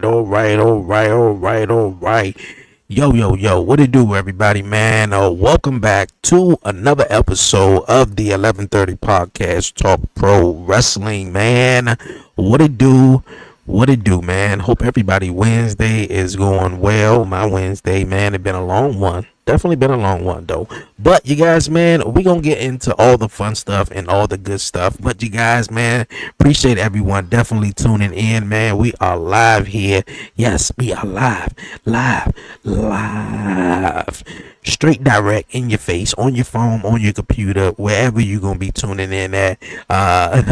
All right. Yo, what it do, everybody, man? Welcome back to another episode of the 11:30 podcast, Talk Pro Wrestling, man. What it do? What it do, man? Hope everybody Wednesday is going well. My Wednesday, man, it been a long one. Definitely been a long one, though. But you guys, man, we gonna get into all the fun stuff and all the good stuff. But you guys, man, appreciate everyone definitely tuning in, man. We are live here. Yes, we are live. Straight direct in your face, on your phone, on your computer, wherever you're gonna be tuning in at.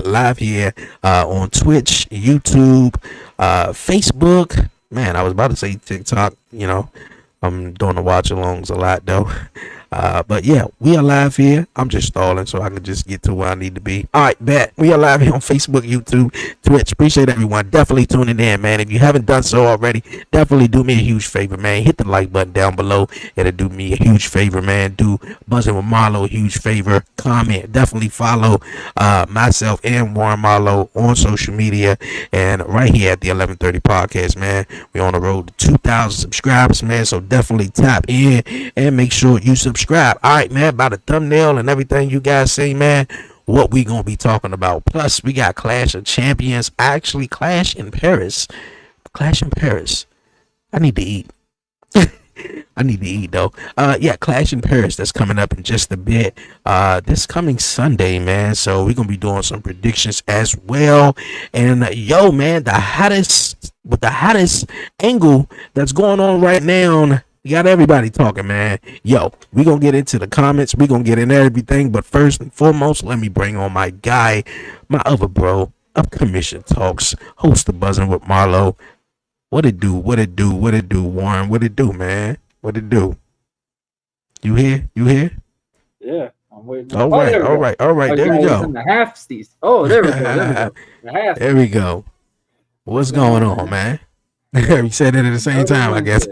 Live here on Twitch, YouTube, Facebook. Man, I was about to say TikTok, I'm doing the watch alongs a lot though. But yeah, we are live here. I'm just stalling so I can just get to where I need to be. All right, bet. We are live here on Facebook, YouTube, Twitch. Appreciate everyone definitely tuning in, man. If you haven't done so already, definitely do me a huge favor, man. Hit the like button down below. It'll do me a huge favor, man. Do Buzzing with Marlo a huge favor. Comment. Definitely follow myself and Warren Marlo on social media and right here at the 11:30 podcast, man. We're on the road to 2,000 subscribers, man. So definitely tap in and make sure you subscribe. All right, man, by the thumbnail and everything you guys see, man, what we gonna be talking about. Plus, we got Clash of Champions. Actually, Clash in Paris. I need to eat. I need to eat though. Yeah, Clash in Paris. That's coming up in just a bit. This coming Sunday, man. So we're gonna be doing some predictions as well. And yo, man, the hottest angle that's going on right now. You got everybody talking, man. Yo, we gonna get into the comments. We gonna get into everything. But first and foremost, let me bring on my guy, my other bro of Commission Talks, host of Buzzing with Marlo. What it do, Warren? What it do, man? What it do? You here? Yeah, I'm waiting. All right. There we go. The half steez. Oh, there we go. The half. There we go. What's going on, man? We said it at the same time, I guess.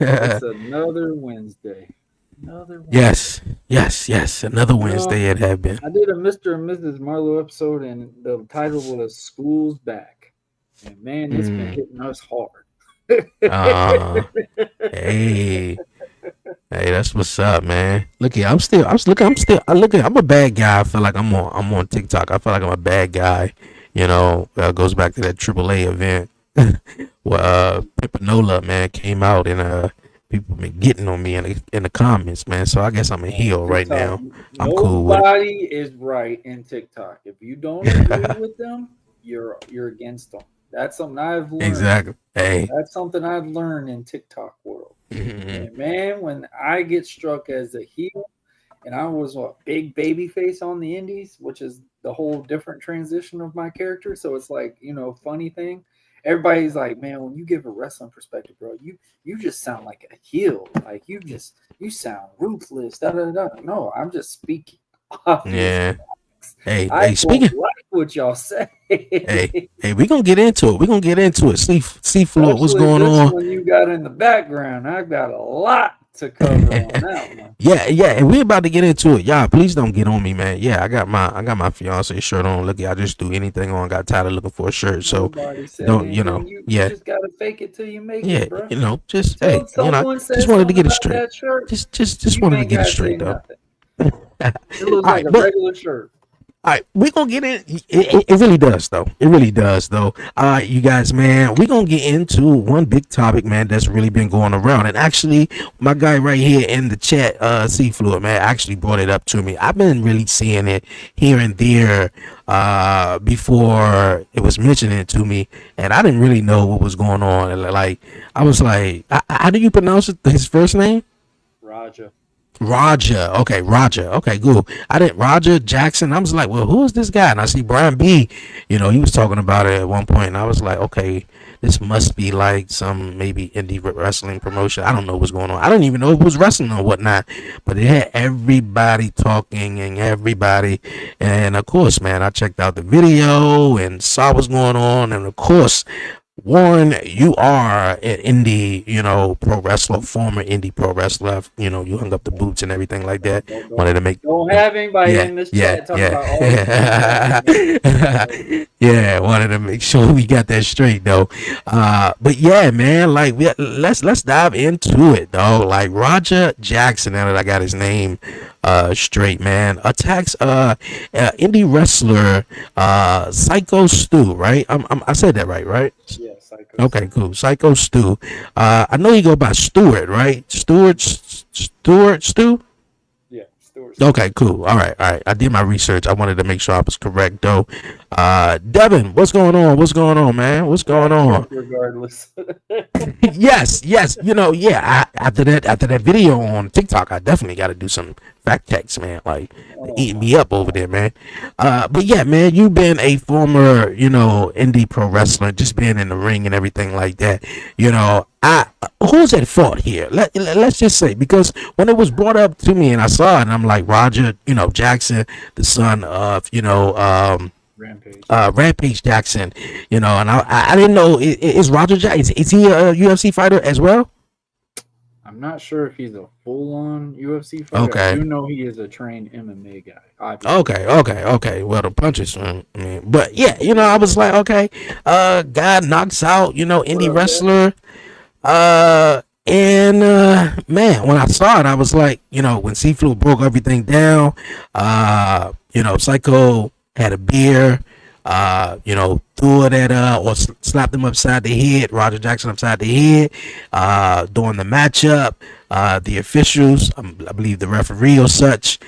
It's another Wednesday. Yes. Another Wednesday it had been. I did a Mr. and Mrs. Marlowe episode, and the title was "School's Back," and man, it's been hitting us hard. Hey, that's what's up, man. Look here, I'm a bad guy. I feel like I'm on TikTok. I feel like I'm a bad guy. Goes back to that AAA event where Pimpanola, man, came out and people been getting on me in the comments, man. So I guess I'm a heel right now. I'm cool with it. Nobody is right in TikTok. If you don't agree with them, you're against them. That's something I've learned. Exactly. Hey. That's something I've learned in TikTok world. And man, when I get struck as a heel, and I was a big baby face on the Indies, which is the whole different transition of my character. So it's like, funny thing. Everybody's like, man, when you give a wrestling perspective, bro, you just sound like a heel. Like you sound ruthless. No, I'm just speaking. Yeah. Hey, speaking like what y'all say. Hey, we gonna get into it. See, Floyd, what's going on? When you got in the background, I got a lot to cover on that one. Yeah, and we about to get into it. Y'all, please don't get on me, man. Yeah, I got my fiance shirt on. Look, I just threw anything on. Got tired of looking for a shirt, so don't you just gotta fake it till you make it, bro. Just just wanted to get it straight. Just wanted to get it straight, though. It looks like a regular shirt. All right, we're going to get in. It really does, though. All right, you guys, man, we're going to get into one big topic, man, that's really been going around. And actually, my guy right here in the chat, Seafluid, man, actually brought it up to me. I've been really seeing it here and there before it was mentioned to me. And I didn't really know what was going on. And I was like, how do you pronounce his first name? Roger. Okay, cool. Roger Jackson. I was like, well, who is this guy? And I see Brian B. He was talking about it at one point, and I was like, okay, this must be like some maybe indie wrestling promotion. I don't know what's going on. I don't even know if it was wrestling or whatnot, but it had everybody talking and everybody. And of course, man, I checked out the video and saw what's going on. And of course, Warren, you are an indie, pro wrestler, former indie pro wrestler. You hung up the boots and everything like that. Wanted to make, Don't have anybody yeah, in this yeah, chat talking yeah, about all the things that I yeah. Wanted to make sure we got that straight, though. But yeah, man, like let's dive into it, though. Like Roger Jackson, now that I got his name straight, man, attacks indie wrestler Psycho Stu, right? I said that right, right? yeah, Psycho Okay, Stu. cool. Psycho Stu. I know you go by Stewart, right? Stewart Stu. Yeah, Stewart Stu. Okay, cool. All right. I did my research. I wanted to make sure I was correct, though. Devin, what's going on? What's going on, man? What's going Fact check on? regardless. Yes. After that video on TikTok, I definitely got to do some fact checks, man. Like Oh eating my me up over god. there, man. But yeah, man, you've been a former, indie pro wrestler, just being in the ring and everything like that. I who's at fault here? Let's just say, because when it was brought up to me and I saw it, and I'm like, Roger, Jackson, the son of, Rampage. Rampage Jackson, and I didn't know, is Roger Jackson, is he a UFC fighter as well? I'm not sure if he's a full-on UFC fighter. I Okay. do know he is a trained MMA guy, obviously. Okay. Well, the punches, I mean, but yeah, I was like, okay, guy knocks out, What indie up, Dad? wrestler, and man, when I saw it, I was like, when Seaflu broke everything down, Psycho had a beer, threw it at or slapped him upside the head, Roger Jackson upside the head, during the matchup. The officials, I believe the referee or such,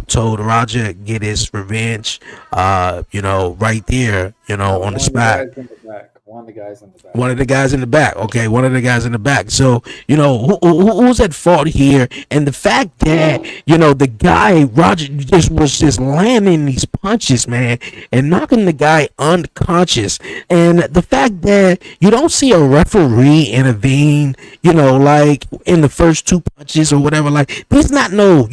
told Roger get his revenge, right there, on the One of the spot. guys in the back. One of the guys in the back. One of the guys in the back. Okay, one of the guys in the back. So, who's at fault here? And the fact that, the guy, Roger, just landing these punches, man, and knocking the guy unconscious. And the fact that you don't see a referee intervene, like in the first two punches or whatever. Like, these not no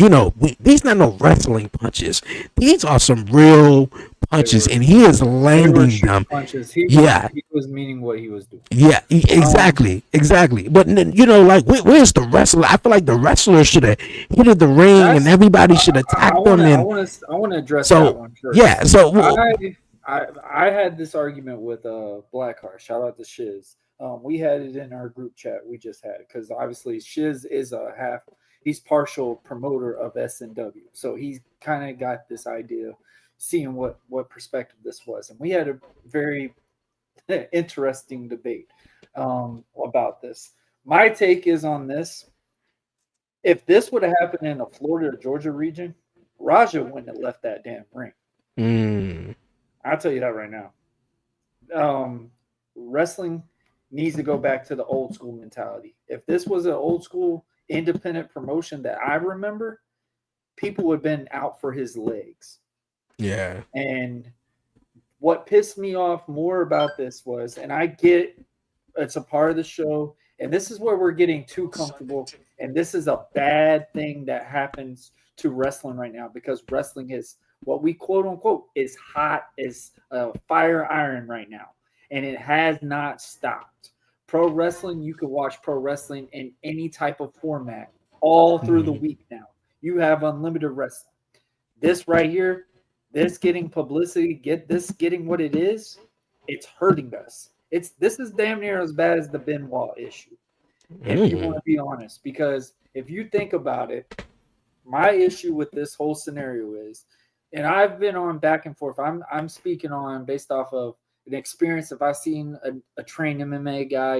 wrestling punches. These are some real They punches, were and he is they were landing street them. punches. Yeah, He was meaning what he was doing. yeah, Um, exactly. But like, where's the wrestler? I feel like the wrestler should have hit the ring, and that's everybody should attack them. And I wanna address that so, one first. yeah, so I had this argument with Blackheart. Shout out to Shiz. We had it in our group chat. We just had it because obviously Shiz is a half. He's partial promoter of SNW, so he's kind of got this idea, seeing what perspective this was, and we had a very interesting debate about this. My take is on this: if this would have happened in the Florida or Georgia region, Raja wouldn't have left that damn ring. mm, I'll tell you that right now. Wrestling needs to go back to the old school mentality. If this was an old school independent promotion that I remember, people would have been out for his legs. yeah, And what pissed me off more about this was, and I get it's a part of the show, and this is where we're getting too comfortable, and this is a bad thing that happens to wrestling right now because wrestling is what we quote unquote is hot as a fire iron right now, and it has not stopped. Pro wrestling, you can watch pro wrestling in any type of format all through the mm, week now. You have unlimited wrestling. This right here, this getting publicity, getting what it is, it's hurting us. This is damn near as bad as the Benoit issue, if you want mm, to be honest. Because if you think about it, my issue with this whole scenario is, and I've been on back and forth. I'm speaking on based off of an experience. If I've seen a trained MMA guy,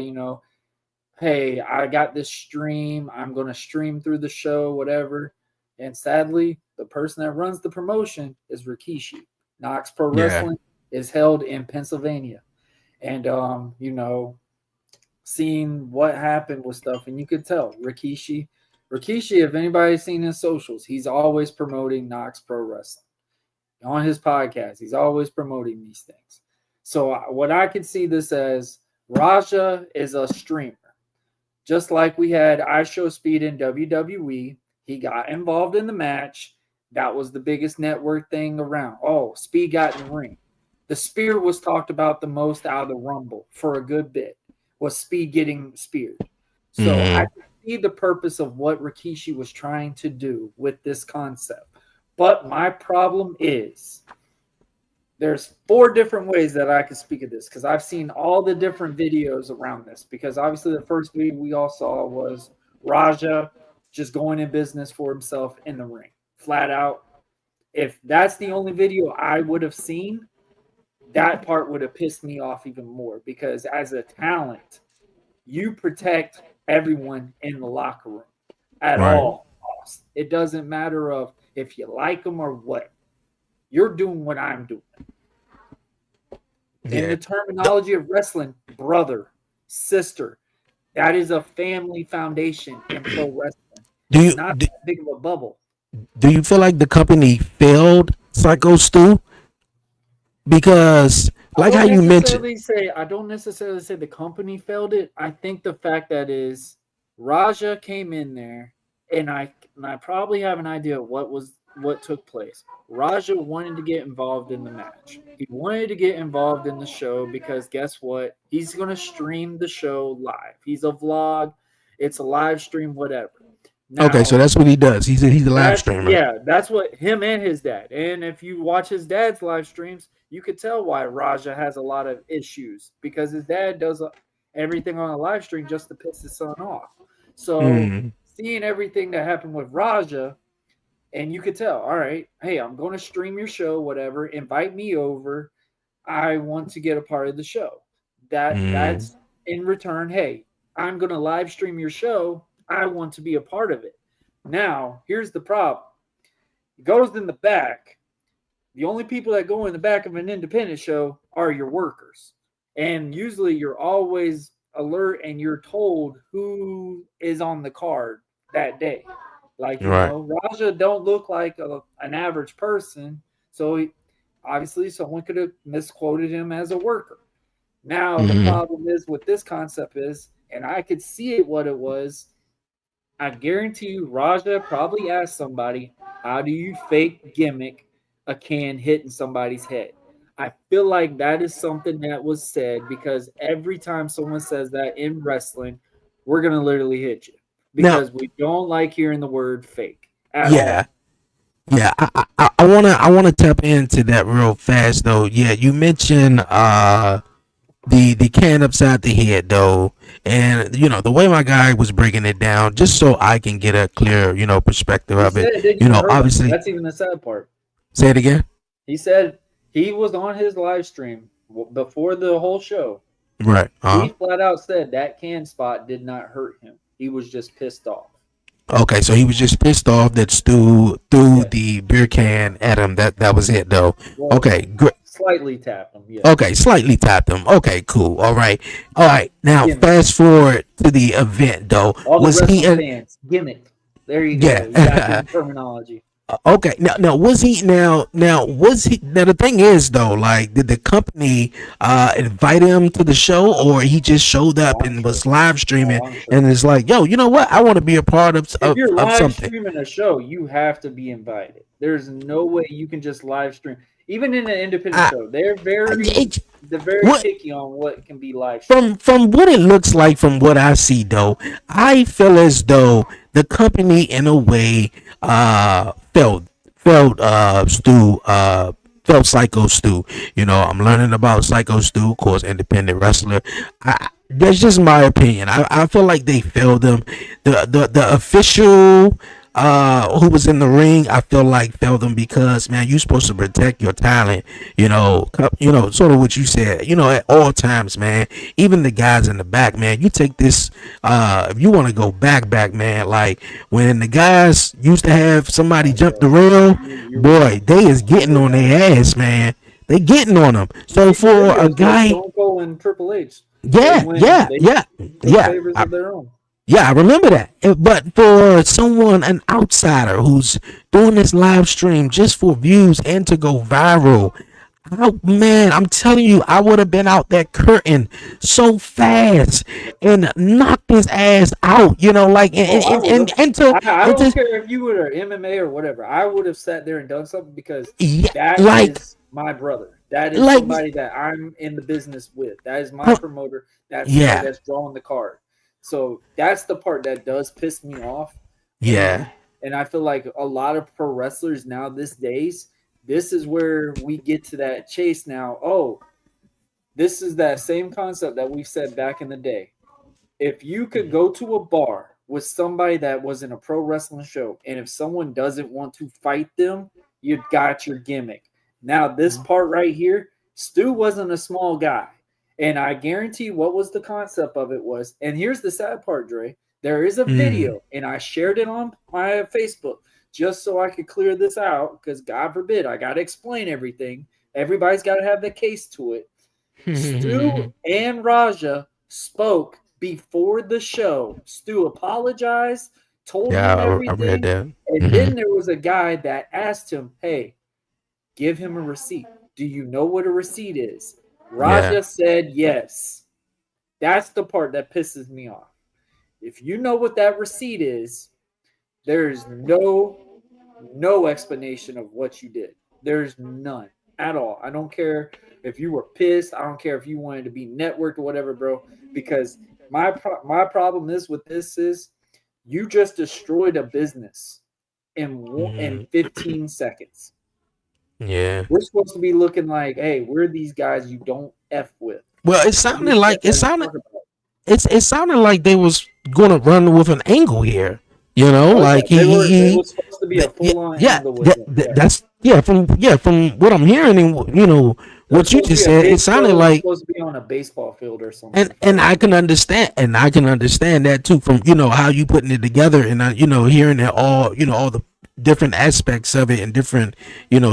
hey, I got this stream. I'm going to stream through the show, whatever. And sadly, the person that runs the promotion is Rikishi. Knox Pro yeah, Wrestling is held in Pennsylvania. And, seeing what happened with stuff, and you could tell Rikishi, if anybody's seen his socials, he's always promoting Knox Pro Wrestling. On his podcast, he's always promoting these things. So what I could see this as, Raja is a streamer. Just like we had I Show Speed in WWE, he got involved in the match. That was the biggest network thing around. Oh, Speed got in the ring. The spear was talked about the most out of the Rumble for a good bit, was Speed getting speared. So I Mm, can see the purpose of what Rikishi was trying to do with this concept. But my problem is there's four different ways that I can speak of this because I've seen all the different videos around this. Because obviously, the first video we all saw was Raja just going in business for himself in the ring, flat out. If that's the only video I would have seen, that part would have pissed me off even more because as a talent, you protect everyone in the locker room at right. all costs. It doesn't matter of if you like them or what. You're doing what I'm doing. In Yeah. the terminology of wrestling, brother, sister, that is a family foundation in pro wrestling. Do It's you not do, that big of a bubble. do you feel like the company failed Psycho Stu? Because like how you mentioned, I don't necessarily say the company failed it. I think the fact that is Raja came in there and I probably have an idea of what took place. Raja wanted to get involved in the match. He wanted to get involved in the show because guess what? He's going to stream the show live. He's a vlog, it's a live stream whatever. okay, so Now, that's what he does. He's a live that's streamer. yeah, that's what him and his dad. And if you watch his dad's live streams, you could tell why Raja has a lot of issues because his dad does everything on a live stream just to piss his son off. So Mm, seeing everything that happened with Raja, and you could tell, all right, hey, I'm going to stream your show, whatever. Invite me over. I want to get a part of the show. mm. That's in return. Hey, I'm going to live stream your show. I want to be a part of it. Now, here's the problem. It goes in the back. The only people that go in the back of an independent show are your workers. And usually you're always alert and you're told who is on the card that day. Like, Right. Raja don't look like an average person. So obviously someone could have misquoted him as a worker. Now, the Mm-hmm. problem is with this concept is, and I could see it what it was, I guarantee you, Raja probably asked somebody, "How do you fake gimmick a can hitting somebody's head?" I feel like that is something that was said because every time someone says that in wrestling, we're gonna literally hit you Now, because we don't like hearing the word fake at yeah, all. yeah. I wanna tap into that real fast though. Yeah, you mentioned the can upside the head though, and the way my guy was breaking it down, just so I can get a clear perspective He of said it. it didn't even hurt him. Obviously, That's even the sad part. say it again. He said he was on his live stream before the whole show. Right. He flat out said that can spot did not hurt him. He was just pissed off. Okay, so he was just pissed off that Stu threw Yes. the beer can at him. That was it though. Well, Okay, great. slightly tapped him. Yes. Okay, slightly tapped him. Okay, cool. All right. All right. Now Gimmick. fast forward to the event though. All the Was he wrestling fans. Gimmick. There you go. You got yeah. the terminology. Okay. Now was he now the thing is though, like did the company invite him to the show or he just showed up Oh, I'm and sure. was live streaming Oh, I'm sure. and is like, yo, you know what? I want to be a part of If of, you're of live something. streaming a show, you have to be invited. There's no way you can just live stream. Even in an independent I, show, it, they're very what picky on what can be live streamed. from what it looks like from what I see though, I feel as though the company in a way felt Stu felt Psycho Stu. I'm learning about Psycho Stu, of course, independent wrestler. That's just my opinion. I feel like they failed him. The official who was in the ring, I feel like failed them because man, you're supposed to protect your talent. Sort of what you said. At all times, man. Even the guys in the back, man. You take this. If you want to go back, man. Like when the guys used to have somebody Oh, jump bro. the rail, You're right. boy, they is You're getting on right. their ass, man. They getting on them. You So see the for a videos with guy, Stone Cold and Triple H. yeah, They yeah, took yeah. favors of their own. Yeah, I remember that. But for someone, an outsider who's doing this live stream just for views and to go viral, Man, I'm telling you, I would have been out that curtain so fast and knocked his ass out. You know, like Oh, I would have. I and don't to care if you were MMA or whatever. I would have sat there and done something because yeah, that like is my brother. That is like somebody that I'm in the business with. That is my huh, promoter. That's somebody yeah, that's drawing the card. So that's the part that does piss me off. And yeah. and I feel like a lot of pro wrestlers now this days, this is where we get to that chase now. Oh, this is that same concept that we said back in the day. If you could go to a bar with somebody that was in a pro wrestling show, and if someone doesn't want to fight them, you got your gimmick. Now, this part right here, Stu wasn't a small guy. And I guarantee what was the concept of it was, and here's the sad part, Dre. There is a Mm, video, and I shared it on my Facebook just so I could clear this out because God forbid I got to explain everything. Everybody's got to have the case to it. Stu yeah, and Raja spoke before the show. Stu apologized, told him I read everything, that. and Hmm. then there was a guy that asked him, "Hey, give him a receipt. Do you know what a receipt is?" Yeah. Raja said yes. That's the part that pisses me off. If you know what that receipt is, there's no explanation of what you did. There's none at all. I don't care if you were pissed. I don't care if you wanted to be networked or whatever, bro. Because my problem is with this is you just destroyed a business in Hmm. 15 seconds. Yeah. We're supposed to be looking like, hey, we're these guys you don't f with. Well, We're these guys that you talk about. it sounded like they was gonna run with an angle here. You know, Oh yeah, like they were supposed to be a full on yeah, angle with him. Yeah. that's from what I'm hearing and It was what you supposed to just be a said, it big sounded show. It was like supposed to be on a baseball field or something. and I can understand that too from how you putting it together and hearing it all all the different aspects of it and different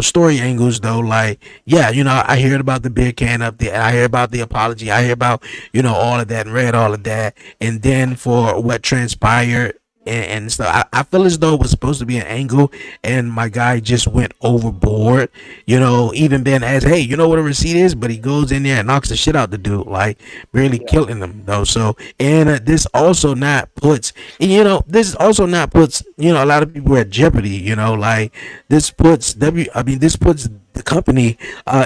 story angles though like yeah I heard about the beer can up there I hear about the apology I hear about all of that and read all of that and then for what transpired and stuff. I feel as though it was supposed to be an angle, and my guy just went overboard. Even Ben as, hey, you know what a receipt is, but he goes in there and knocks the shit out the dude, like barely Yeah, killing him though. So, and this also not puts a lot of people at jeopardy. Like this puts the company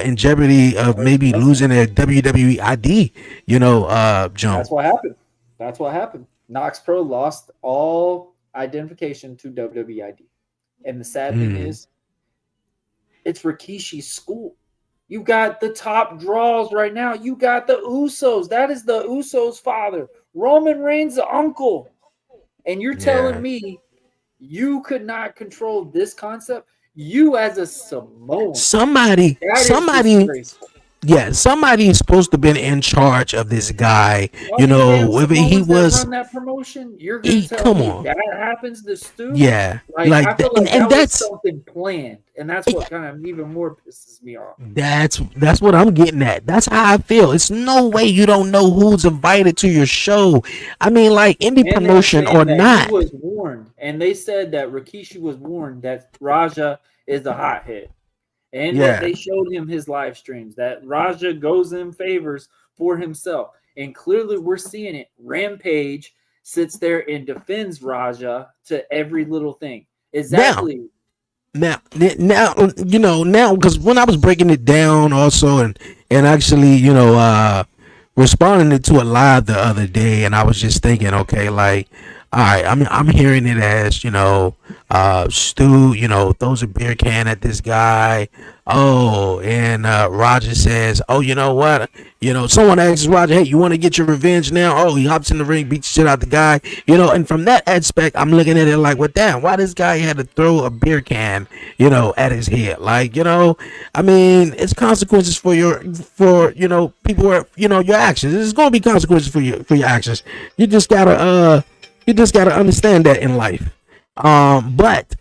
in jeopardy of American maybe wrestling. losing their WWE ID. Joan. That's what happened. That's what happened. Knox Pro lost all identification to WWID. And the sad thing Mm, is, it's Rikishi's school. You got the top draws right now. You got the Usos. That is the Usos' father, Roman Reigns' uncle. And you're telling yeah. me you could not control this concept? You as a Samoan. Somebody, That is somebody, disgraceful. yeah, somebody is supposed to have been in charge of this guy. All you damn If he Samoans that was, run that promotion, you're gonna he, tell come me on, that happens to Stu? yeah, Like I like that, feel like and that was that's something planned, and that's what kind of even more pisses me off. that's what I'm getting at. That's how I feel. It's no way you don't know who's invited to your show. I mean, like indie And they're promotion or saying that he not, was warned, and they said that Rikishi was warned that Raja is a hothead, and that yeah. they showed him his live streams that Raja goes in favors for himself, and clearly we're seeing it. Rampage sits there and defends Raja to every little thing. Now, Exactly. now because when I was breaking it down also and actually responding it to a live the other day, and I was just thinking, okay, like, all right, I'm hearing it as Stu, throws a beer can at this guy. Oh, and Roger says, oh, you know what? Someone asks Roger, hey, you want to get your revenge now? Oh, he hops in the ring, beats the shit out the guy. And from that aspect, I'm looking at it like, well, damn, why this guy had to throw a beer can, at his head? Like, I mean, it's consequences for people who are, your actions. There's gonna be consequences for your actions. You just gotta understand that in life. But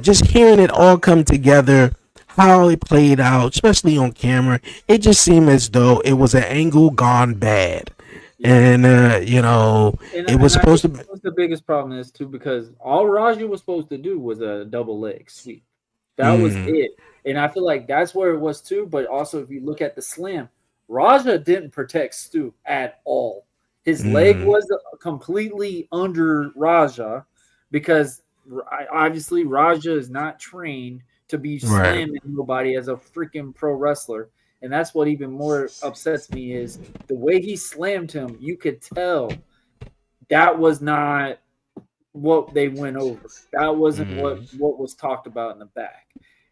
just hearing it all come together, how it played out, especially on camera, it just seemed as though it was an angle gone bad, Yeah. and it was And I supposed think to. that was the biggest problem is too because all Raja was supposed to do was a double leg sweep. That was Mm, it. And I feel like that's where it was too. But also, if you look at the slam, Raja didn't protect Stu at all. His leg Mm, was completely under Raja because obviously Raja is not trained to be right. slamming nobody as a freaking pro wrestler. And that's what even more upsets me is the way he slammed him. You could tell that was not what they went over. That wasn't Mm, what was talked about in the back.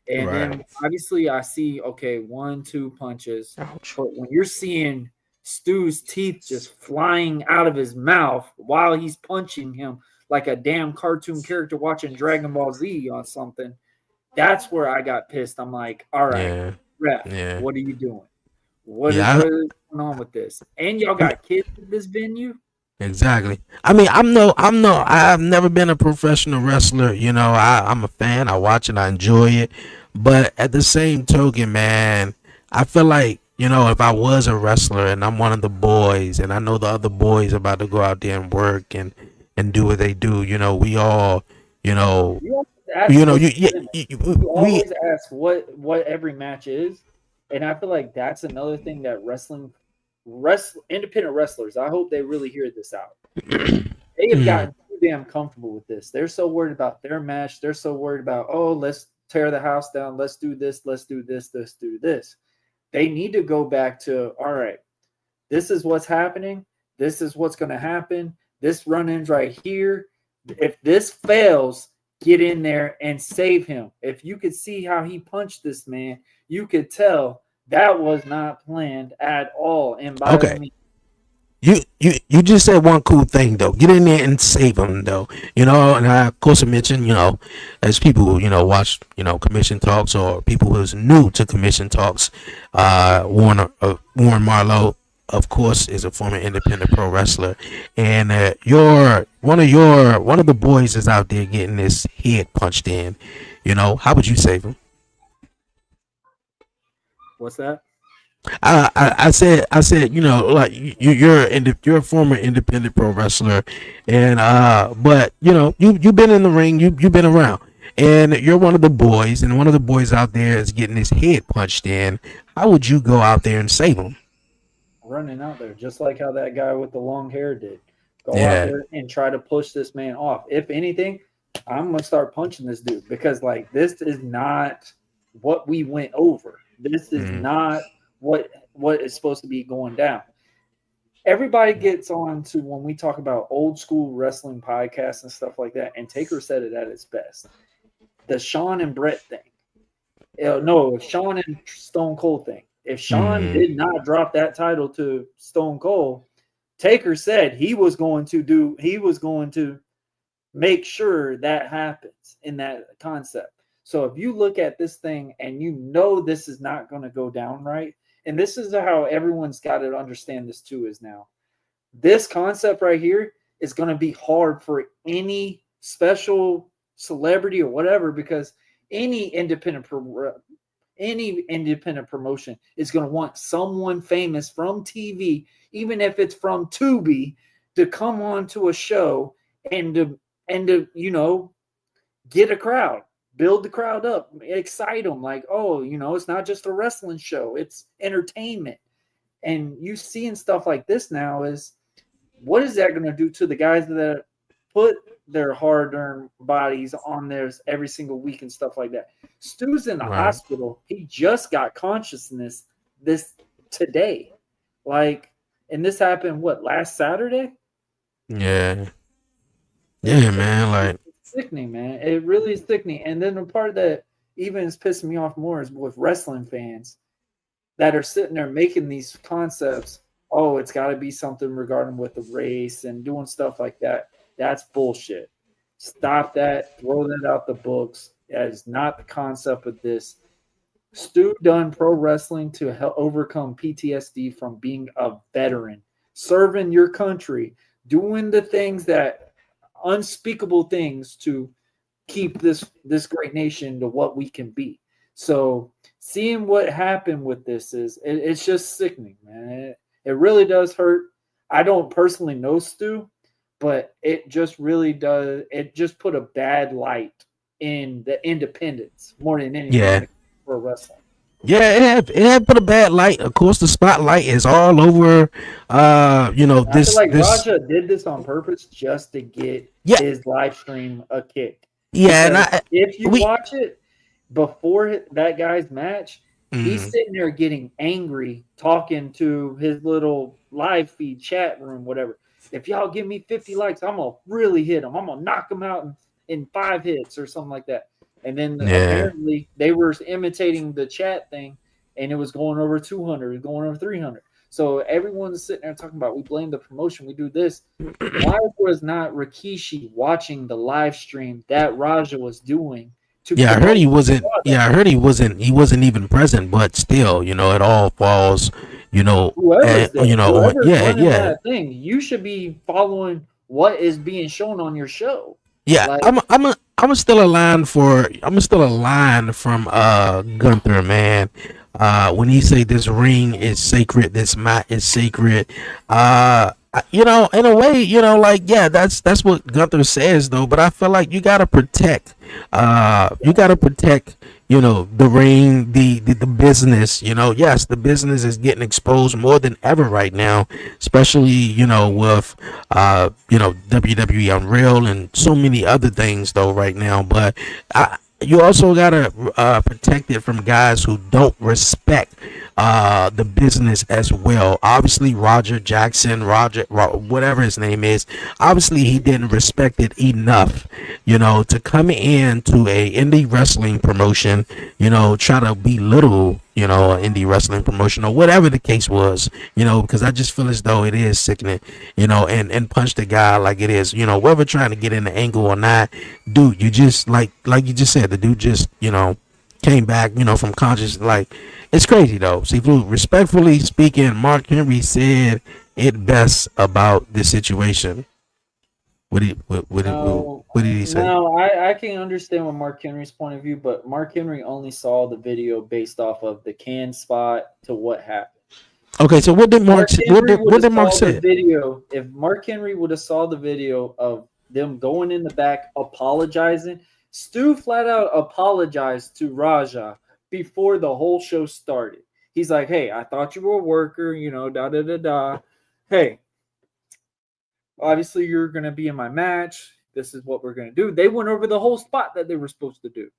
And right. then obviously I see okay, 1, 2 punches, Ouch. but when you're seeing Stu's teeth just flying out of his mouth while he's punching him like a damn cartoon character watching Dragon Ball Z on something, that's where I got pissed. I'm like, all right, Yeah. ref, Yeah. what are you doing? Yeah. What is going on with this? And y'all got kids at this venue? Exactly. I mean, I've never been a professional wrestler. I'm a fan. I watch it. I enjoy it. But at the same token, man, I feel like, if I was a wrestler and I'm one of the boys and I know the other boys about to go out there and work and do what they do, we all, you know, You always ask you know, what's you, in it. you, You we, always ask what every match is, and I feel like that's another thing that independent wrestlers. I hope they really hear this out. They have mm, gotten too damn comfortable with this. They're so worried about their match. They're so worried about let's tear the house down. Let's do this. Let's do this. Let's do this. They need to go back to all right. This is what's happening. This is what's going to happen. This run-in's right here. If this fails, get in there and save him. If you could see how he punched this man, you could tell that was not planned at all. And by all okay. means, You just said one cool thing though. Get in there and save them though. And I of course I mentioned, as people who, watch, commission talks or people who's new to commission talks, Warren Marlowe, of course, is a former independent pro wrestler, and one of the boys is out there getting his head punched in. How would you save him? what's that? I said, like you're a former independent pro wrestler, and but you've been in the ring, you've been around, and you're one of the boys, and one of the boys out there is getting his head punched in. How would you go out there and save him? Running out there, just like how that guy with the long hair did. Go out Yeah. there and try to push this man off. If anything, I'm gonna start punching this dude because like this is not what we went over. This is Mm, not what is supposed to be going down. Everybody gets on to when we talk about old school wrestling podcasts and stuff like that, and Taker said it at its best. The Sean and Brett thing. No, Sean and Stone Cold thing. If Sean mm, did not drop that title to Stone Cold, Taker said he was going to make sure that happens in that concept. So if you look at this thing and you know this is not going to go down right, and this is how everyone's got to understand this too is now. This concept right here is going to be hard for any special celebrity or whatever because any independent any independent promotion is going to want someone famous from TV, even if it's from Tubi, to come on to a show and to get a crowd, build the crowd up, excite them. Like, oh, it's not just a wrestling show; it's entertainment. And you seeing stuff like this now is what is that going to do to the guys that put their hard-earned bodies on theirs every single week and stuff like that? Stu's in the right. hospital. He just got consciousness this today. Like, and this happened what last Saturday? Yeah. It, Yeah, it, man. Like, it's sickening, man. It really is sickening. And then the part that even is pissing me off more is with wrestling fans that are sitting there making these concepts. Oh, it's got to be something regarding with the race and doing stuff like that. That's bullshit. Stop that. Throw that out the books. That is not the concept of this. Stu done pro wrestling to help overcome PTSD from being a veteran, serving your country, doing the things that unspeakable things to keep this great nation to what we can be. So seeing what happened with this it's just sickening, man. It really does hurt. I don't personally know Stu, but it just really does. It just put a bad light in the independents more than anything in yeah. the pro wrestling. Yeah, it had put a bad light. Of course, the spotlight is all over. And I feel like This. Raja did this on purpose just to get Yeah, his live stream a kick. yeah, and Because I if you we. watch it before that guy's match, he's Mm, sitting there getting angry, talking to his little live feed chat room, whatever. If y'all give me 50 likes, I'm gonna really hit him. I'm gonna knock him out in 5 hits or something like that. And then yeah, apparently they were imitating the chat thing, and it was going over 200, going over 300. So everyone's sitting there talking about we blame the promotion, we do this. Why was not Rikishi watching the live stream that Raja was doing to yeah. I heard promote he his wasn't. product? Yeah, I heard he wasn't. He wasn't even present. But still, it all falls. Whoever's there, whoever's Yeah, running yeah. that thing, you should be following what is being shown on your show. Yeah, Like, I'm still aligned for I'm still aligned from Gunther, man. When he say this ring is sacred, this mat is sacred. In a way, like, yeah, that's what Gunther says though. But I feel like you gotta protect, the ring, the business. Yes, the business is getting exposed more than ever right now, especially with WWE Unreal and so many other things though right now. But you also gotta protect it from guys who don't respect the business as well. Obviously, whatever his name is, obviously he didn't respect it enough, to come into a indie wrestling promotion, try to belittle, an indie wrestling promotion or whatever the case was, because I just feel as though it is sickening, and punch the guy like it is, whether trying to get in the angle or not, dude, you just like you just said, the dude just, came back, from conscious. Like, it's crazy though. See, respectfully speaking, Mark Henry said it best about this situation. no, What did he say? no, I can understand what Mark Henry's point of view, but Mark Henry only saw the video based off of the can spot to what happened. Okay, so Mark Henry would what have did Mark saw the say? video. If Mark Henry would have saw the video of them going in the back apologizing, Stu flat out apologized to Raja before the whole show started. He's like, "Hey, I thought you were a worker, da da da da. Hey, obviously you're gonna be in my match. This is what we're gonna do." They went over the whole spot that they were supposed to do,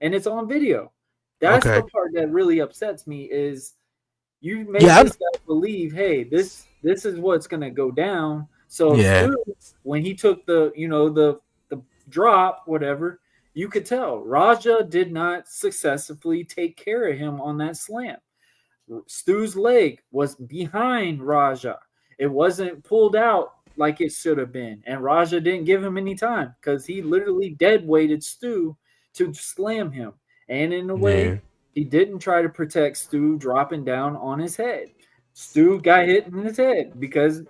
and it's on video. That's Okay, the part that really upsets me is you made yeah, this guy believe, hey, this is what's gonna go down. So yeah, Stu, when he took the drop, whatever, you could tell Raja did not successfully take care of him on that slam. Stu's leg was behind Raja. It wasn't pulled out like it should have been. And Raja didn't give him any time because he literally dead weighted Stu to slam him. And in a yeah. way, he didn't try to protect Stu dropping down on his head. Stu got hit in his head because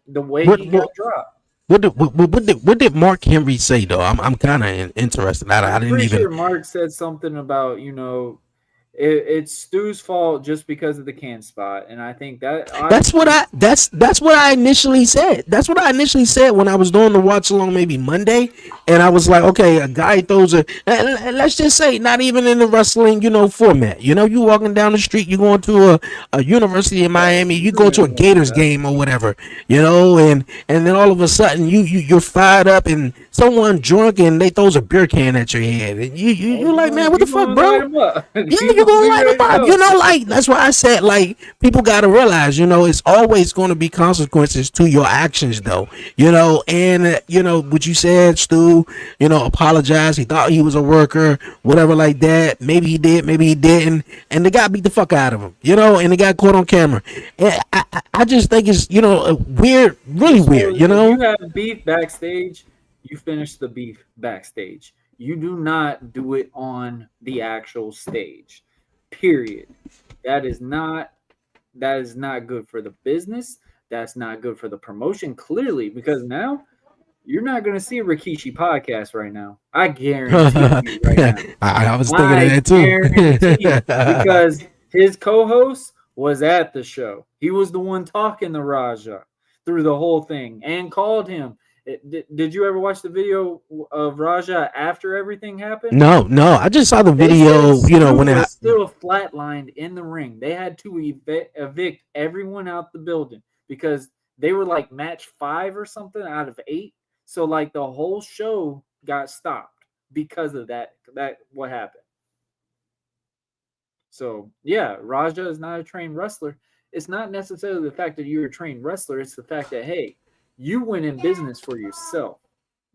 the way What he got what dropped. what did Mark Henry say though? I'm kind of interested. I I'm didn't pretty even. sure Mark said something about, it's Stu's fault just because of the can spot. And I think that obviously, That's what I initially said. That's what I initially said when I was doing the watch along maybe Monday, and I was like, okay, a guy throws let's just say not even in the wrestling, format. You walking down the street, you going to a university in yeah, Miami, you you don't go to a even want to do Gators that. game or whatever, and then all of a sudden you're fired up and someone drunk and they throws a beer can at your head, and Oh, you're like, man, what the you fuck, gonna light bro? him up. Yeah, You you're gonna gonna be light ready them to up. go. Like, that's why I said, like, people gotta realize, it's always gonna be consequences to your actions though. And what you said, Stu, apologize. He thought he was a worker, whatever like that. Maybe he did, maybe he didn't. And the guy beat the fuck out of him, and the guy caught on camera. And I just think it's, weird, really weird, So if you have beef backstage, you finish the beef backstage. You do not do it on the actual stage. Period. That is not that is not good for the business. That's not good for the promotion, clearly, because now you're not going to see a Rikishi podcast right now. I guarantee you right now. I was thinking of I that too. guarantee because his co-host was at the show. He was the one talking to Raja through the whole thing and called him Did you ever watch the video of Raja after everything happened? No, no. I just saw the They said video. Stu When it. was still flatlined in the ring. They had to evict everyone out the building because they were like match 5 or something out of 8. So like the whole show got stopped because of that. That what happened. So yeah, Raja is not a trained wrestler. It's not necessarily the fact that you're a trained wrestler. It's the fact that hey, you went in business for yourself.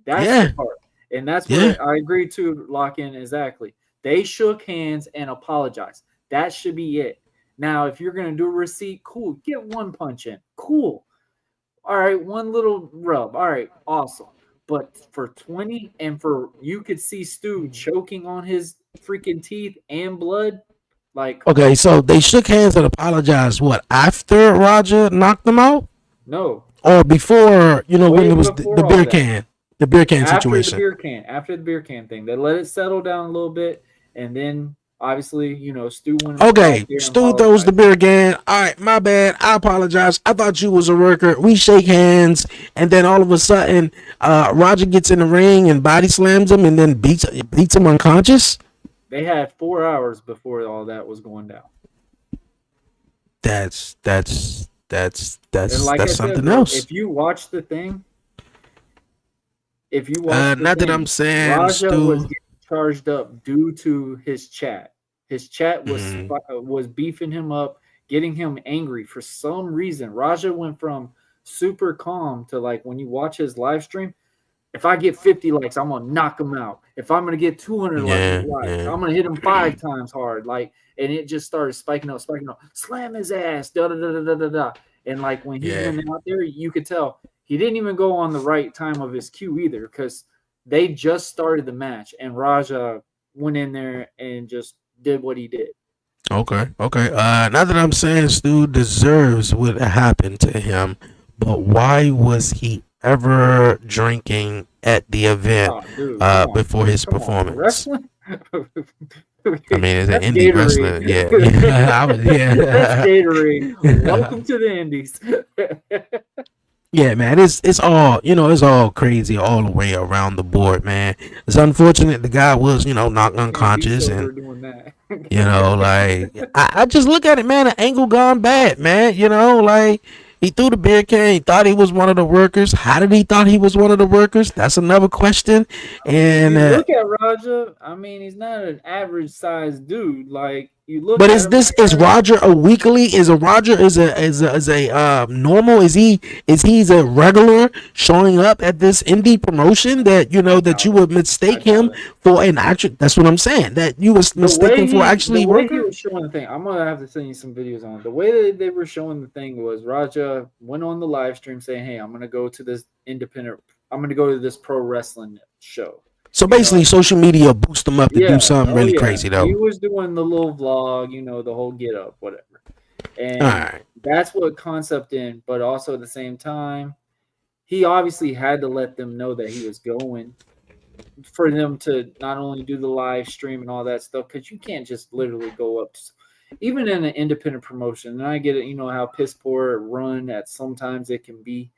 That's the Yeah, part. And that's yeah. what I agree to lock in exactly. They shook hands and apologized. That should be it. Now, if you're going to do a receipt, cool. Get one punch in. Cool. All right. One little rub. All right. Awesome. But for 20 and for you could see Stu choking on his freaking teeth and blood, like, come Okay, on. so they shook hands and apologized. What, after Roger knocked them out, No. or before? When Way it was the before all that. beer can After situation. the beer can thing, they let it settle down a little bit, and then obviously, Stu went back Okay, there and Stu throws the apologized. beer can. All right, my bad. I apologize. I thought you was a worker. We shake hands, and then all of a sudden, Roger gets in the ring and body slams him, and then beats him unconscious. They had 4 hours before all that was going down. And like That's I said, something bro, else. if you watch the Not that I'm thing, saying Raja was Stu. getting charged up due to his chat. His chat Mhm. was beefing him up, getting him angry for some reason. Raja went from super calm to like when you watch his live stream. If I get 50 likes, I'm gonna knock him out. If I'm gonna get 200 Yeah, likes, yeah, I'm gonna hit him 5 times hard. Like, and it just started spiking up, spiking up. Slam his ass, da da da da da da da. And like when he yeah. went out there, you could tell he didn't even go on the right time of his cue either, because they just started the match and Raja went in there and just did what he did. Okay, okay. Not that I'm saying Stu deserves what happened to him, but why was he ever drinking at the event Oh, dude, come on, before his come on, performance? wrestling. I mean, it's an That's indie Gatorade. wrestler. Yeah, yeah, I was, That's yeah. Gatorade. Welcome to the Indies. Yeah, man, it's all it's all crazy all the way around the board, man. It's unfortunate the guy was knocked Can't be unconscious, and sober doing that. like I just look at it, man. An angle gone bad, man. Like he threw the beer can. He thought he was one of the workers. How did he thought he was one of the workers? That's another question. I mean, if And you look at Raja, I mean, he's not an average sized dude. Like you look but at is him, this like, is all right, Roger a weekly? Is a Roger is a normal? He's a regular showing up at this indie promotion that I that you doubt it. would I mistake doubt him it. for an actual? That's what I'm saying. That you was mistaken for The actually way he worker. was showing the thing, I'm gonna have to send you some videos on it. The way that they were showing the thing was Raja went on the live stream saying, "Hey, I'm gonna go to this independent. I'm gonna go to this pro wrestling show." So You know, basically, social media boost them up to do yeah, something oh really yeah. crazy, He though. was doing the little vlog, the whole get up, whatever. All And right. that's what concept in, but also at the same time, he obviously had to let them know that he was going for them to not only do the live stream and all that stuff, because you can't just literally go up to, even in an independent promotion. And I get it, how piss poor run at sometimes it can be.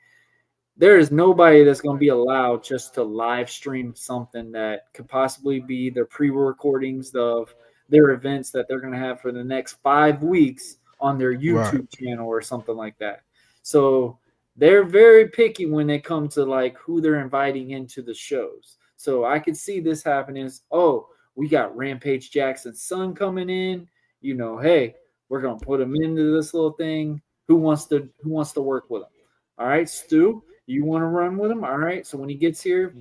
There is nobody that's going to be allowed just to live stream something that could possibly be their pre-recordings of their events that they're going to have for the next 5 weeks on their Right. YouTube channel or something like that. So they're very picky when they come to like who they're inviting into the shows. So I could see this happening is, oh, we got Rampage Jackson's son coming in. Hey, we're gonna put him into this little thing. Who wants to work with him? All right, Stu, you want to run with him? All right. So when he gets here,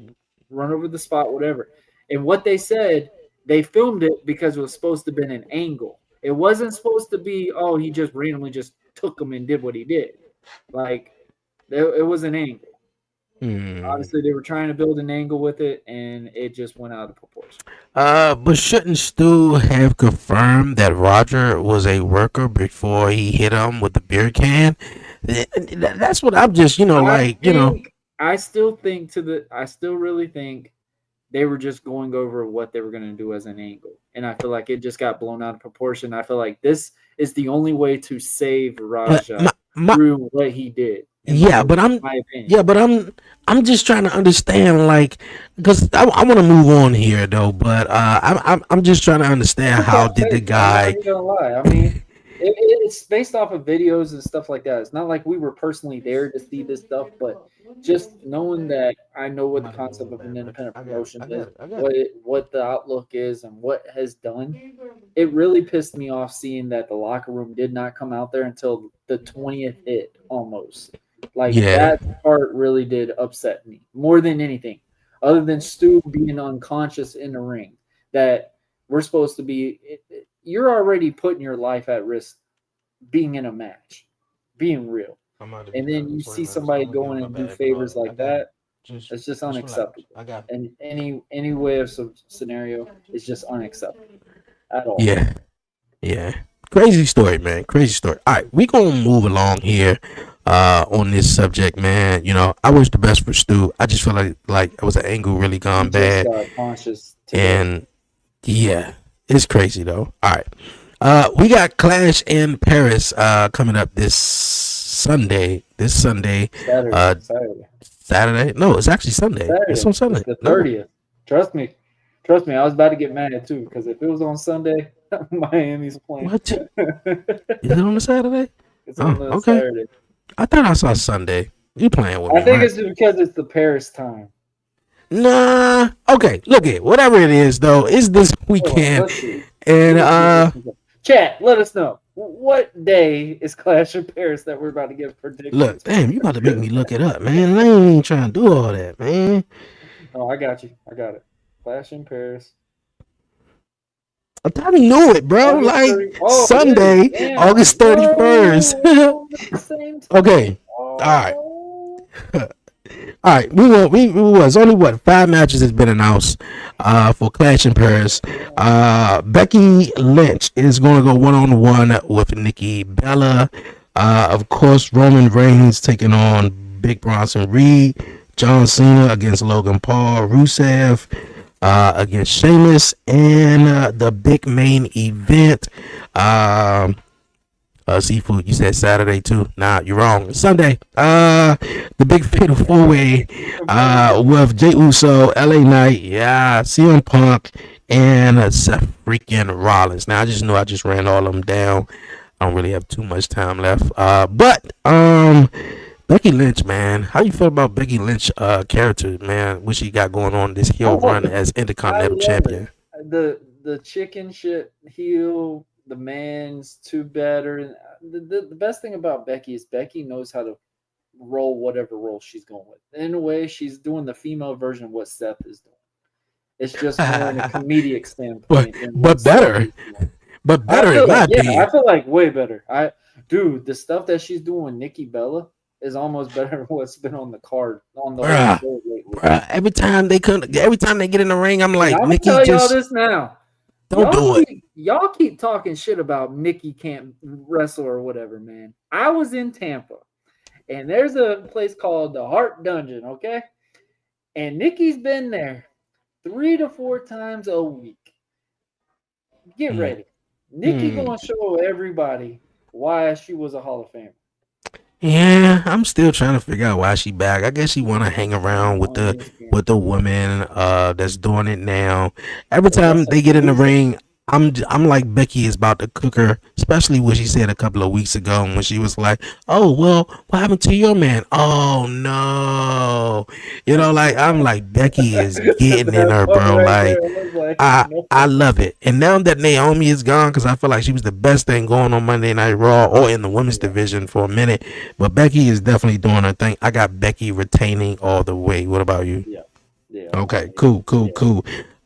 run over the spot, whatever. And what they said, they filmed it because it was supposed to have been an angle. It wasn't supposed to be, oh, he just randomly just took him and did what he did. Like, it was an angle. Hmm. Obviously, they were trying to build an angle with it, and it just went out of proportion. But shouldn't Stu have confirmed that Roger was a worker before he hit him with the beer can? That's what I'm just, I like, think, I still really think they were just going over what they were going to do as an angle. And I feel like it just got blown out of proportion. I feel like this is the only way to save But Raja my through what he did. In yeah, but my opinion. yeah, but I'm just trying to understand, like, because I want to move on here though, but I'm just trying to understand Look how at did the fake. I'm not guy. even gonna lie. I mean, it's based off of videos and stuff like that. It's not like we were personally there to see this stuff, but just knowing that I know I'm what the about to go concept real of an bad, bro. independent I got it. promotion I got is, it. I got it. what the outlook is, and what has done. It really pissed me off seeing that the locker room did not come out there until the 20th hit almost. Like Yeah, that part really did upset me more than anything, other than Stu being unconscious in the ring. That we're supposed to be, you're already putting your life at risk being in a match, being real. I'm about to be And done then in you 20 see minutes. So somebody I'm gonna be going on my and do bad. But favors I like got it. that. It's just Just relax. unacceptable. I got And any way of scenario is just unacceptable at it. all. Yeah, yeah. Crazy story, man. Crazy story. All right, we gonna move along here. On this subject, man. You know, I wish the best for Stu. I just feel like it was an angle really He gone just bad, got conscious today. and yeah, it's crazy though. All right. We got Clash in Paris coming up this Sunday. This Sunday, Saturday, uh, Saturday, Saturday. No, it's actually Sunday. It's Saturday. on It's Sunday. the No, 30th. Trust me, trust me. I was about to get mad too because if it was on Sunday, Miami's playing. what? Is it on a Saturday? It's on Oh, the okay. Saturday. I thought I saw Sunday. You playing with I me, think right? it's because it's the Paris time. Nah. Okay. Look it. Whatever it is, though, it's this Hold on, weekend, let's see. and Let me see if this is chat. Let us know what day is Clash of Paris that we're about to give look, predictions for. damn, you about to make me look it up, man. I ain't even trying to do all that, man. Oh, I got you. I got it. Clash in Paris. I thought I knew it, bro. August Like 30. Oh, it is. Sunday, Damn. August 31st. No, it's on at the same time. Okay. All right. Oh. All right, we was only what 5 matches has been announced for Clash in Paris. Becky Lynch is going to go 1-on-1 with Nikki Bella. Of course, Roman Reigns taking on Big Bronson Reed. John Cena against Logan Paul. Rusev against Sheamus, and the big main event. Seafood, you said Saturday too. Nah, you're wrong. It's Sunday. The big fatal four way with Jey Uso, LA Knight, yeah, CM Punk, and Seth freaking Rollins. Now I just know I just ran all of them down. I don't really have too much time left. But Becky Lynch, man, how you feel about Becky Lynch character, man? What she got going on this I heel love run it. as I Intercontinental love it. Champion? The chicken shit heel, the man's too better. The best thing about Becky is Becky knows how to roll whatever role she's going with. In a way, she's doing the female version of what Seth is doing. It's just more in a comedic but standpoint than what but Seth better, is doing. but I better feel in like, my yeah, I opinion. feel like way better. Dude, the stuff that she's doing with Nikki Bella is almost better than what's been on the card on the whole Bruh, show lately. bruh. Every time they get in the ring, I'm And like, I'm gonna Nikki, tell y'all just this now. don't do it. Y'all keep talking shit about Nikki can't wrestle or whatever, man. I was in Tampa, and there's a place called the Heart Dungeon, okay? And Nikki's been there 3 to 4 times a week. Get Hmm. ready. Nikki Hmm. gonna show everybody why she was a Hall of Famer. Yeah, I'm still trying to figure out why she back. I guess she want to hang around On ESPN. with the women that's doing it now. Every But time that's they get in the exclusive. ring, I'm like Becky is about to cook her, especially what she said a couple of weeks ago when she was like, "Oh well, what happened to your man?" Oh no, you know, like I'm like Becky is getting in That her, part bro. right there, Like I was like, no. I love it. And now that Naomi is gone, because I feel like she was the best thing going on Monday Night Raw or in the women's Yeah, division for a minute. But Becky is definitely doing her thing. I got Becky retaining all the way. What about you? yeah, yeah, Okay, cool, cool, yeah. cool.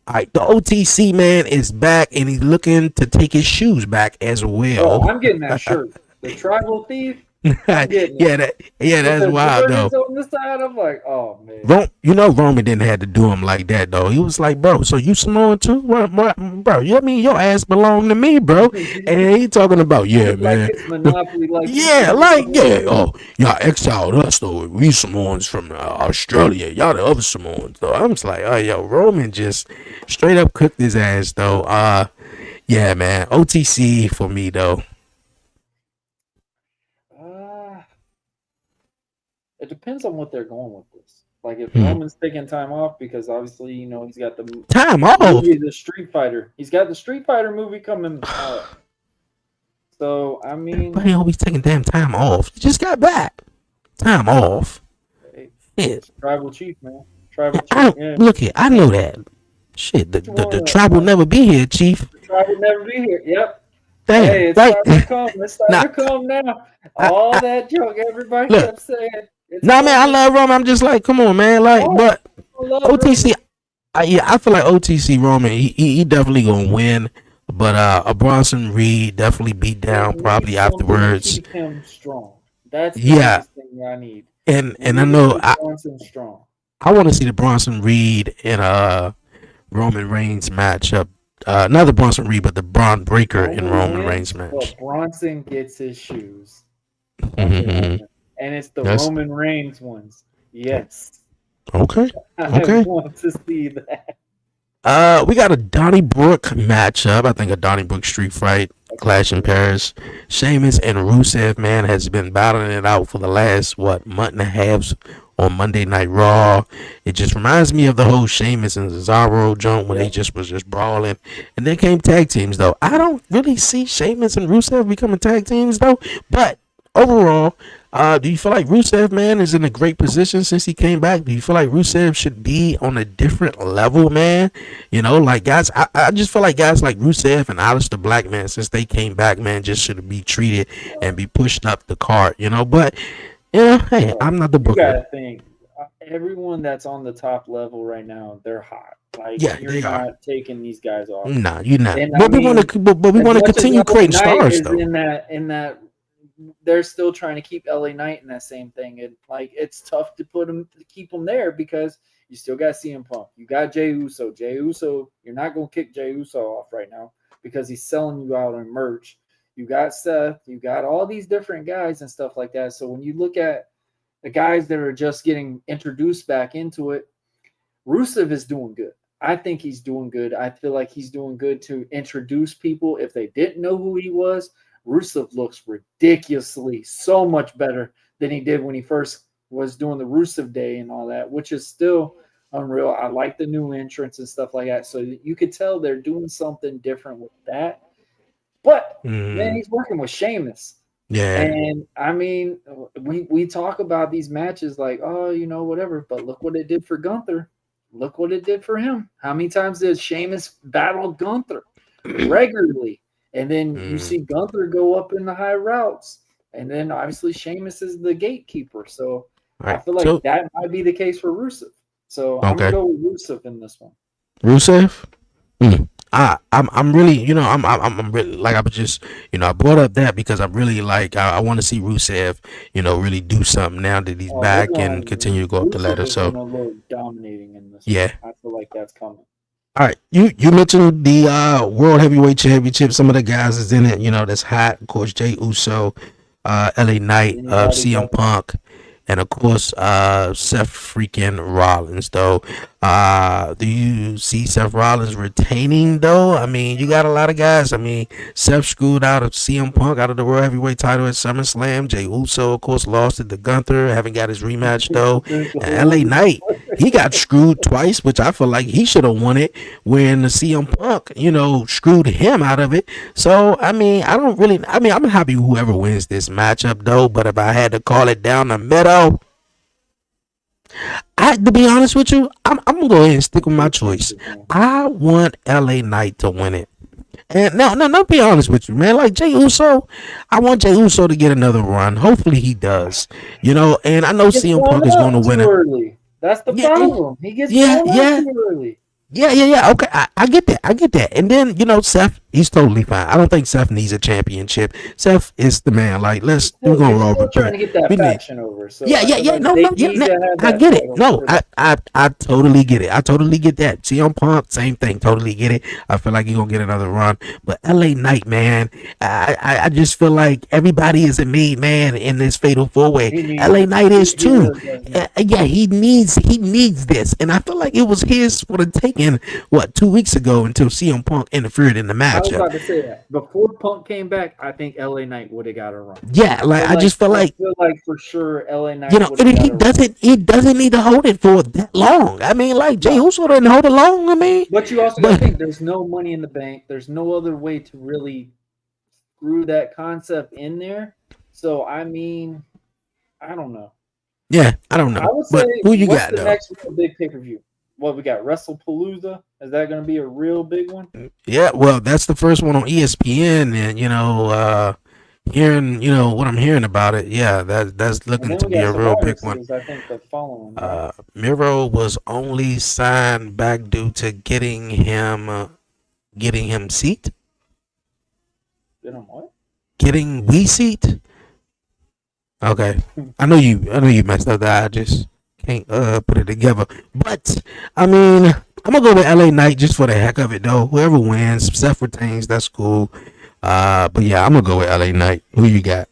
All right, the OTC man is back and he's looking to take his shoes back as Oh, well. I'm getting that shirt. The tribal thief. I'm getting it. Yeah, With that's the wild though. Jordans on the side, I'm like, oh man. You know Roman didn't have to do him like that though. He was like, bro, so you Samoan too, bro? You I mean your ass belong to me, bro? And he talking about, yeah, Like man, it's Monopoly, like you yeah, said. like yeah. Oh, y'all exiled us though. We Samoans from Australia. Y'all the other Samoans though. I'm just like, oh, yo, Roman just straight up cooked his ass though. Yeah, man. OTC for me though. It depends on what they're going with this. Like if Hmm. Roman's taking time off because obviously he's got the Time off. movie, the Street Fighter. He's got the Street Fighter movie coming out. So I mean, Everybody always taking damn time off. You just got back. Time off. hey, Yeah. it's Tribal Chief, man. Tribal I Chief. don't Yeah. look here. I know that. Shit, What you the want? tribe will never be here, Chief. The tribe will never be here. Yep. Hey, Damn, it's right? starting to come. It's Nah, starting to come now. I, All I that junk everybody look. kept saying, it's Nah, man, I coming. love Roman. I'm just like, come on, man. Like, Oh, but I love OTC, Roman. yeah, I feel like OTC Roman, he definitely gonna win. But a Bronson Reed definitely beat They down need probably something to afterwards. keep him strong. That's the Yeah, biggest thing I need. We and I need to know keep Bronson strong. I want to see the Bronson Reed and Roman Reigns matchup. Not the Bronson Reed, but the Braun Breaker and Roman Roman wins, Reigns match. but Bronson gets his shoes. That's what Hmm. happens. And it's the That's Roman Reigns ones. Yes. okay. I Okay. want to see that. We got a Donnybrook matchup. I think a Donnybrook street fight That's clash in cool. Paris. Sheamus and Rusev, man, has been battling it out for the last month and a half on Monday Night Raw. It just reminds me of the whole Sheamus and Cesaro joint when they Yep. just was just brawling. And then came tag teams though. I don't really see Sheamus and Rusev becoming tag teams though. But overall, do you feel like Rusev, man, is in a great position since he came back? Do you feel like Rusev should be on a different level, man? You know, like guys, I just feel like guys like Rusev and Aleister Black, man, since they came back, man, just should be treated and be pushed up the cart, you know. But hey, Bro, I'm not the you booker. gotta think. Everyone that's on the top level right now, they're hot. Like Yeah, you're they are. not taking these guys off. Nah, you're not. And I But we want mean, to, but we as want to much as continue LA creating Knight stars, is though. in that they're still trying to keep LA Knight in that same thing. And like it's tough to put them to keep them there because you still got CM Punk. You got Jey Uso. Jey Uso, you're not gonna kick Jey Uso off right now because he's selling you out on merch. You got Seth, you got all these different guys and stuff like that. So when you look at the guys that are just getting introduced back into it, Rusev is doing good. I think he's doing good. I feel like he's doing good to introduce people. If they didn't know who he was, Rusev looks ridiculously so much better than he did when he first was doing the Rusev Day and all that, which is still unreal. I like the new entrance and stuff like that. So you could tell they're doing something different with that. But man, Mm, he's working with Sheamus. yeah, And I mean, we talk about these matches like, oh, whatever. But look what it did for Gunther. Look what it did for him. How many times did Sheamus battle Gunther regularly? And then you mm, see Gunther go up in the high routes. And then obviously Sheamus is the gatekeeper. So all I right. feel like So that might be the case for Rusev. So I'm gonna okay, go with Rusev in this one. Rusev. Mm. I'm really, I'm really like I was just, I brought up that because I'm really like I want to see Rusev, really do something now that he's Oh, they're back and going. continue to go up the Rusev ladder. is So gonna look dominating in this one. yeah. I feel like that's coming. All right, you mentioned the World Heavyweight Championship. Some of the guys is in it, that's hot. Of course, Jay Uso, LA Knight, Anybody CM but Punk, and of course Seth freaking Rollins. Though, do you see Seth Rollins retaining? Though, I mean, you got a lot of guys. I mean, Seth screwed out of CM Punk out of the World Heavyweight title at SummerSlam. Jay Uso, of course, lost it to Gunther. Haven't got his rematch though. And LA Knight, he got screwed twice, which I feel like he should have won it when the CM Punk, screwed him out of it. So, I mean, I'm happy whoever wins this matchup, though. But if I had to call it down the middle, to be honest with you, I'm going to go ahead and stick with my Your choice. chances, man. I want LA Knight to win it. And no, be honest with you, man. Like Jey Uso, I want Jey Uso to get another run. Hopefully he does. And I know He gets CM blown Punk is going up to win too it. early. That's the Yeah, problem. He gets yeah, blown up yeah. too early. Yeah. Okay, I get that. I get that. And then Seth, he's totally fine. I don't think Seth needs a championship. Seth is the man. Like we're gonna He's roll still with trying that. to get that We need. faction over. So Yeah, I yeah, feel yeah. like No, they no, yeah. need to have I that get it. title No, for I totally get it. I totally get that. CM Punk, same thing. Totally get it. I feel like he's gonna get another run. But LA Knight, man, I just feel like everybody is a made man in this fatal four way. he needs LA it. Knight is He too. really does need it. Yeah, he needs this, and I feel like it was his for the taking taken 2 weeks ago until CM Punk interfered in the I was matchup. about to say that before Punk came back, I think LA Knight would have got a run. Yeah, like I just feel I like feel like for sure LA Knight would have and got a run. he doesn't need to hold it for that long. I mean, like Jay No, Uso didn't hold it long. I mean, but you also got to but think there's no money in the bank. There's no other way to really screw that concept in there. So I mean, I don't know. yeah, I don't I know. would say, But who you what's got the though? next real big pay per view? What we got? WrestlePalooza? Is that going to be a real big one? Yeah, well, that's the first one on ESPN, and hearing what I'm hearing about it, yeah, that's And looking then to we be got a real Survivor big one. Series. I think the following, right? Miro was only signed back due to getting him seat, Did him what? getting we seat. Okay, I know you messed up that. I just can't put it together. But I mean, I'm gonna go with LA Knight just for the heck of it, though. Whoever wins, Seth retains. That's cool. But yeah, I'm gonna go with LA Knight. Who you got?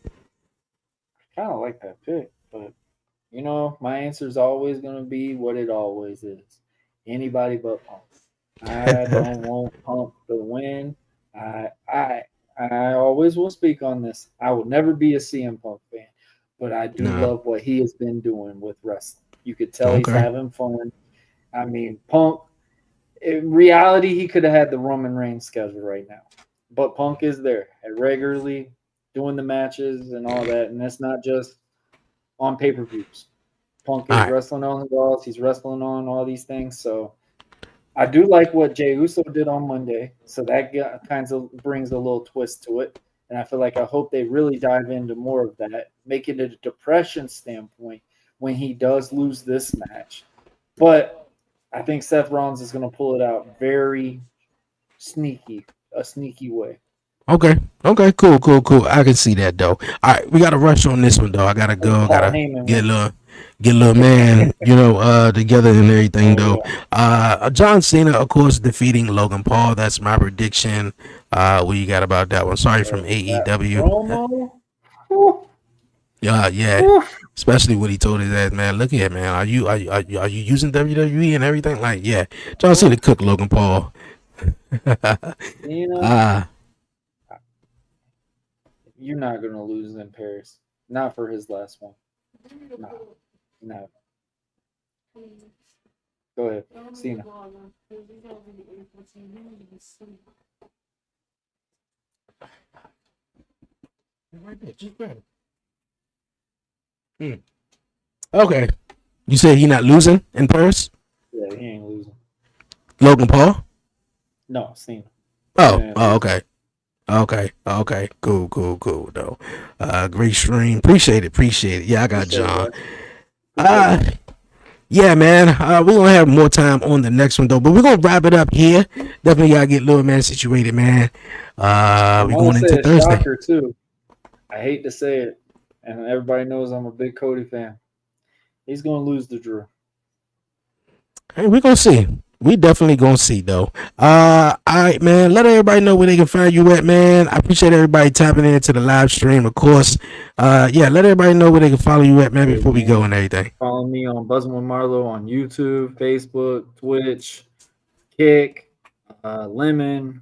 Kind of like that pick, but my answer is always going to be what it always is. Anybody but Punk. I don't want Punk to win. I I I always will speak on this. I will never be a CM Punk fan, but I do No. love what he has been doing with wrestling. You could tell he's Okay. having fun. I mean, Punk. In reality, he could have had the Roman Reigns schedule right now, but Punk is there and regularly doing the matches and all that, and that's not just on pay per views. Punk All is right. wrestling on Raws. He's wrestling on all these things. So I do like what Jey Uso did on Monday. So that kind of brings a little twist to it. And I hope they really dive into more of that, make it a depression standpoint when he does lose this match. But I think Seth Rollins is going to pull it out very a sneaky way. Okay. Okay. Cool. Cool. Cool. I can see that though. All right, we gotta rush on this one though. I gotta Like go. Paul Gotta Heyman get way. a little man, together and everything Oh though. yeah. John Cena, of course, defeating Logan Paul. That's my prediction. What you got about that one? Sorry, from That AEW. promo. Whew, Yeah. whew. Especially what he told his ass, man. Look here, man. Are you using WWE and everything? Like, yeah. John Cena cooked Logan Paul. Cena, Ah, you're not gonna lose in Paris. Not for his last one. No, no. Go ahead, Cena. okay. You say he not losing in Paris? Yeah, he ain't losing. Logan Paul? No, Cena. Oh, Cena ain't oh, losing. okay. Okay. Cool, though. Great stream. Appreciate it. Yeah, I got Appreciate it, John. bro. Appreciate Uh, that. yeah, man. We're gonna have more time on the next one though, but we're gonna wrap it up here. Definitely gotta get little man situated, man. I'm We gonna going into say a Thursday. shocker too. I hate to say it, and everybody knows I'm a big Cody fan. He's gonna lose to Drew. Hey, we're gonna see. We definitely gonna see though. All right, man. Let everybody know where they can find you at, man. I appreciate everybody tapping into the live stream, of course. Yeah, let everybody know where they can follow you at, man, Hey before we go man, and everything. follow me on Buzzing with Marlo on YouTube, Facebook, Twitch, Kick, Lemon,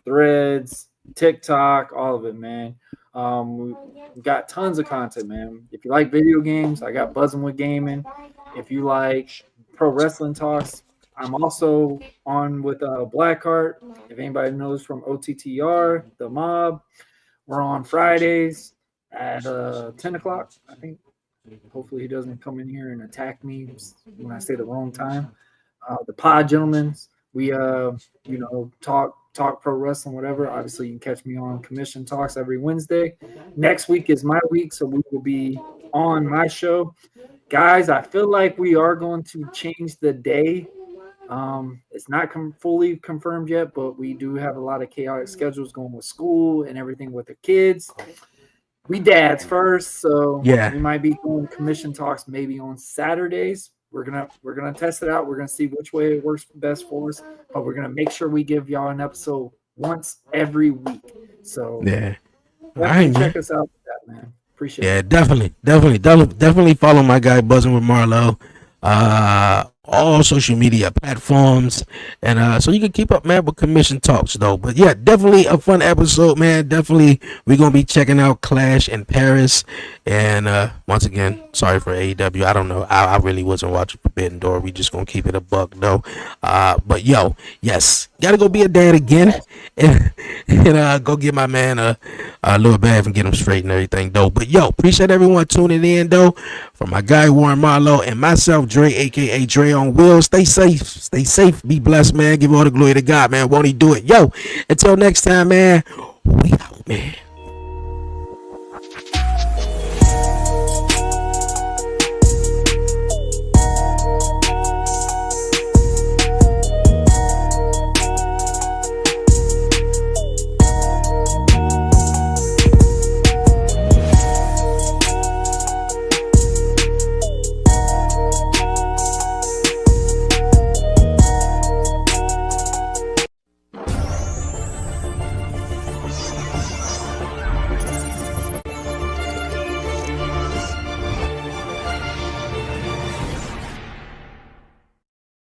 Threads, TikTok, all of it, man. We got tons of content, man. If you like video games, I got Buzzing with Gaming. If you like pro wrestling talks, I'm also on with Blackheart. If anybody knows from OTTR, The Mob, we're on Fridays at 10 o'clock, I think. Hopefully, he doesn't come in here and attack me when I say the wrong time. The Pod Gentlemen, we talk pro wrestling, whatever. Obviously, you can catch me on Commission Talks every Wednesday. Next week is my week, so we will be on my show. Guys, I feel like we are going to change the day. It's not fully confirmed yet, but we do have a lot of chaotic schedules going with school and everything with the kids. We dads first, so Yeah, we might be doing commission talks maybe on Saturdays. We're gonna test it out. We're gonna see which way it works best for us, but we're gonna make sure we give y'all an episode once every week. So yeah. All right, definitely check man. us out with that, man. Appreciate Yeah, it. definitely follow my guy Buzzing with Marlo. all social media platforms, and so you can keep up, man, with commission talks though. But yeah, definitely a fun episode, man. Definitely we're gonna be checking out Clash in Paris, and once again, sorry for AEW. I don't know, I really wasn't watching Forbidden Door. We just gonna keep it a buck though. But yo, yes, gotta go be a dad again, and go get my man a little bath and get him straight and everything though. But yo, appreciate everyone tuning in though. From my guy Warren Marlowe and myself, Dre, aka Dre on Wheels. Stay safe, be blessed, man. Give all the glory to God, man. Won't he do it? Yo, until next time, man. We out, man.